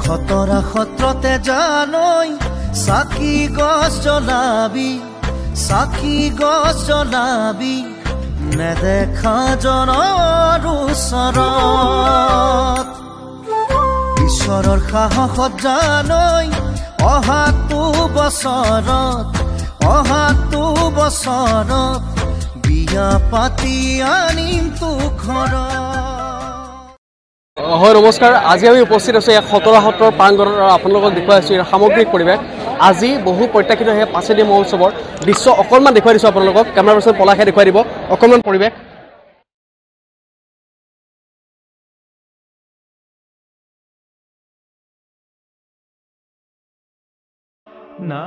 খতৰা সত্ৰতে জানৈ চাকি গছ জ্বলাবি নেদেখা জনৰ ওচৰত ঈশ্বৰৰ সাহসত জানৈ অহাটো বছৰত বিয়া পাতি আনিম তো ঘৰত। হয় নমস্কাৰ, আজি আমি উপস্থিত আছোঁ ইয়াত খতৰা সত্ৰৰ প্ৰাংগণত আৰু আপোনালোকক দেখুৱাই আছোঁ ইয়াৰ সামগ্ৰিক পৰিৱেশ। আজি বহু প্ৰত্যাশিত সেই পাছেদি মহোৎসৱৰ দৃশ্য অকণমান দেখুৱাই দিছোঁ আপোনালোকক। কেমেৰা পাৰ্চন পলাশে দেখুৱাই দিব অকণমান পৰিৱেশ। না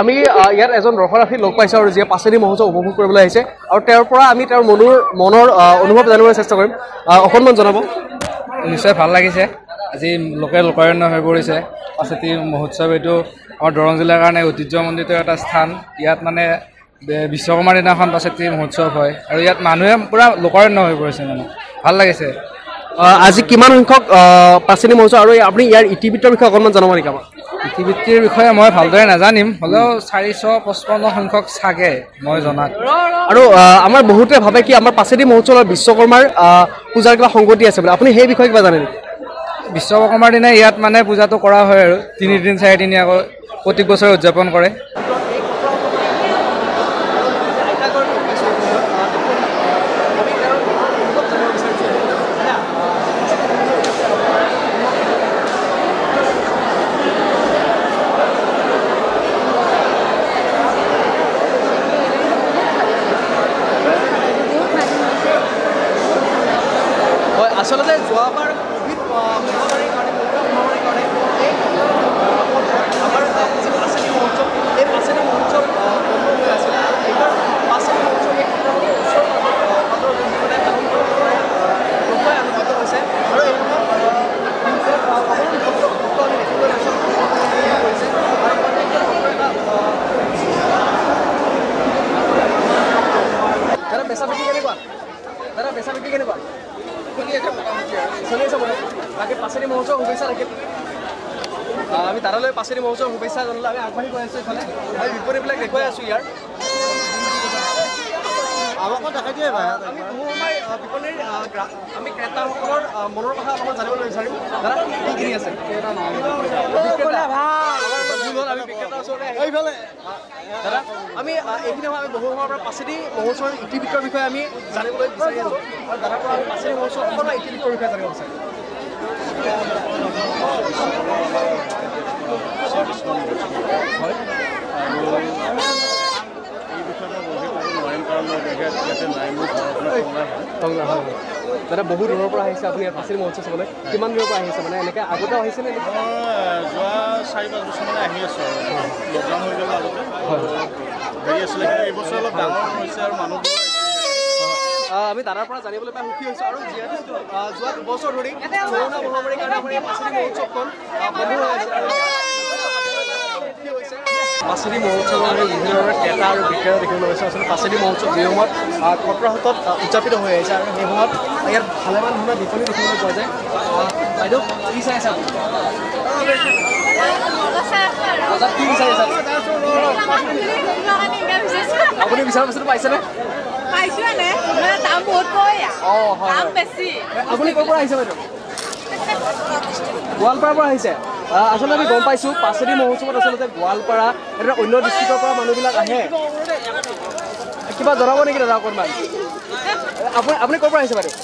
আমি ইয়াত এজন ৰসৰাশী লগ পাইছোঁ আৰু যিয়ে পাছেদি মহোৎসৱ উপভোগ কৰিবলৈ আহিছে আৰু তেওঁৰ পৰা আমি তেওঁৰ মনৰ অনুভৱ জানিবলৈ চেষ্টা কৰিম। অকণমান জনাব। নিশ্চয় ভাল লাগিছে। আজি লোকাৰণ্য হৈ পৰিছে পাছেতি মহোৎসৱ। এইটো আমাৰ দৰং জিলাৰ কাৰণে ঐতিহ্যমণ্ডিত এটা স্থান। ইয়াত মানে বিশ্বকৰ্মাৰ দিনাখন পাছেতি মহোৎসৱ হয় আৰু ইয়াত মানুহে পূৰা লোকাৰণ্য হৈ পৰিছে, মানে ভাল লাগিছে। আজি কিমান সংখ্যক পাছেদি মহোৎসৱ আৰু আপুনি ইয়াৰ ইতিবৃত্তৰ বিষয়ে অকণমান জনাব নেকি আমাক? ইতিবৃত্তিৰ বিষয়ে মই ভালদৰে নাজানিম, হ'লেও 455 সংখ্যক চাগে মই জনাত। আৰু আমাৰ বহুতে ভাবে কি আমাৰ পাছেদি মহোৎসৱৰ বিশ্বকৰ্মাৰ পূজাৰ কিবা সংগতি আছে বুলি, আপুনি সেই বিষয়ে কিবা জানে নেকি? বিশ্বকৰ্মাৰ দিনা ইয়াত মানে পূজাটো কৰা হয় আৰু 3 দিন 4 দিন আকৌ প্ৰতি বছৰে উদযাপন কৰে। আচলতে যোৱাবাৰ কোভিড মহামাৰীৰ কাৰণে আমাৰ যিটো পাছেদি মহোৎসৱ, এই পাছেদি মহোৎসৱ বন্ধ হৈ আছিলে। এইবাৰ পাছেদি মহোৎসৱ এই ক্ষেত্ৰত ওচৰ পাজৰ যোনসকলে পালন কৰিবলৈ আনন্দিত হৈছে আৰু এই সময়ত আমি দেখিবলৈ পাইছোঁ কৰিছে আৰু দাদা বেচা বিক্ৰী কেনেকুৱা? চলি আছে মানে বাকী পাছেদি মহোৎসৱ শুভেচ্ছা থাকিল। আমি তালৈ পাছেদি মহোৎসৱ শুভেচ্ছা জনালে আমি আগবাঢ়ি গৈ আছোঁ। এইফালে আমি বিপণীবিলাক দেখুৱাই আছোঁ ইয়াৰ। আমাকো দেখাই দিয়ে আমি বিপণীৰ আমি ক্ৰেতাসকলৰ মনৰ কথা অলপমান জানিবলৈ বিচাৰিম। দাদা কি কিনি আছে? আমি বিক্ৰেতাৰ ওচৰতে এইফালে দাদা আমি এইখিনি সময় আমি বহু সময়ৰ পৰা পাছেদি মহোৎসৱৰ ইতিবৃত্তৰ বিষয়ে আমি জানিবলৈ বিচাৰি আছোঁ আৰু দাদাৰ পৰা আমি পাছেদি মহোৎসৱ অকণমান ইতিবৃত্তৰ বিষয়ে জানিব বিচাৰিম। দাদা বহু দূৰৰ পৰা আহিছে আপুনি ইয়াত পাছেদি মহোৎসৱ চাবলৈ, কিমান দূৰৰ পৰা আহিছে? মানে এনেকৈ আগতেও আহিছে নে? যোৱা 4-5 বছৰ মানে আহি আছোঁ আৰু লকডাউন হৈ গ'ল আগতে হেৰি আছিলে, কিন্তু এইবছৰ অলপ ডাঙৰ হৈছে আৰু মানুহবোৰ আমি দাদাৰ পৰা জানিবলৈ পাই সুখী হৈছোঁ। আৰু যিহেতু যোৱা 2 বছৰ ধৰি কৰোণা মহামাৰীৰ কাৰণে আমাৰ এই পাছেদি মহোৎসৱখন বন্ধ হৈ আছে আৰু পাছেদি মহোৎসৱৰ আমি বিভিন্ন ধৰণৰ ক্ৰেতা আৰু বিক্ৰেতা দেখিবলৈ পাইছোঁ। আচলতে পাছেদি মহোৎসৱ যি সময়ত খতৰা সত্ৰত উদযাপিত হৈ আহিছে আৰু সেই সময়ত ইয়াত ভালেমান ধৰণৰ বিপণী দেখিবলৈ পোৱা যায়। বাইদেউ কি চাই আছে আপুনি? কি বিচাৰি আছে আপুনি? বিচৰা বস্তুটো পাইছেনে? আপুনি ক'ৰ পৰা আহিছে বাইদেউ? গোৱালপাৰাৰ পৰা আহিছে। আচলতে আমি গম পাইছোঁ পাছেদি মহোৎসৱত আচলতে গোৱালপাৰা এটা অন্য ডিষ্ট্ৰিক্টৰ পৰা মানুহবিলাক আহে। কিবা জনাব নেকি দাদা অকণমান? আপুনি ক'ৰ পৰা আহিছে বাইদেউ?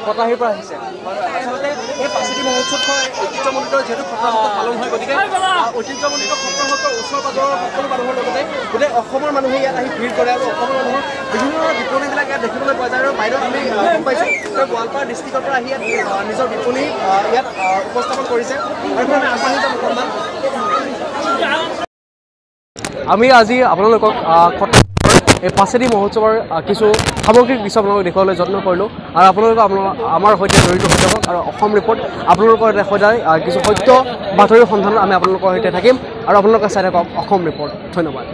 কটাহীৰ পৰা আহিছে। আচলতে এই পাছেদি মহোৎসৱখন ঐতিহ্যমণ্ডিত যিহেতু খতৰা সত্ৰত পালন হয়, গতিকে ঐতিহ্যমণ্ডিত খতৰা সত্ৰৰ ওচৰ পাজৰৰ সকলো মানুহৰ লগতে গোটেই অসমৰ মানুহে ইয়াত আহি ভিৰ কৰে আৰু অসমৰ মানুহৰ বিভিন্ন ধৰণৰ বিপণীবিলাক ইয়াত দেখিবলৈ পোৱা যায়। আৰু বাইদেউ আমি গম পাইছোঁ গোৱালপাৰা ডিষ্ট্ৰিক্টৰ পৰা আহি ইয়াত নিজৰ বিপণী ইয়াত উপস্থাপন কৰিছে আৰু আমি আগবাঢ়ি যাম অকণমান। আমি আজি আপোনালোকক এই পাছেদি মহোৎসৱৰ কিছু সামগ্ৰিক দৃশ্য আপোনালোকক দেখুৱাবলৈ যত্ন কৰিলোঁ আৰু আপোনালোকে আমাৰ সৈতে জড়িত হৈ থাকক আৰু অসম ৰিপৰ্ট আপোনালোকৰ সদায় কিছু সত্য বাতৰিৰ সন্ধানত আমি আপোনালোকৰ সৈতে থাকিম আৰু আপোনালোকে চাই থাকক অসম ৰিপৰ্ট। ধন্যবাদ।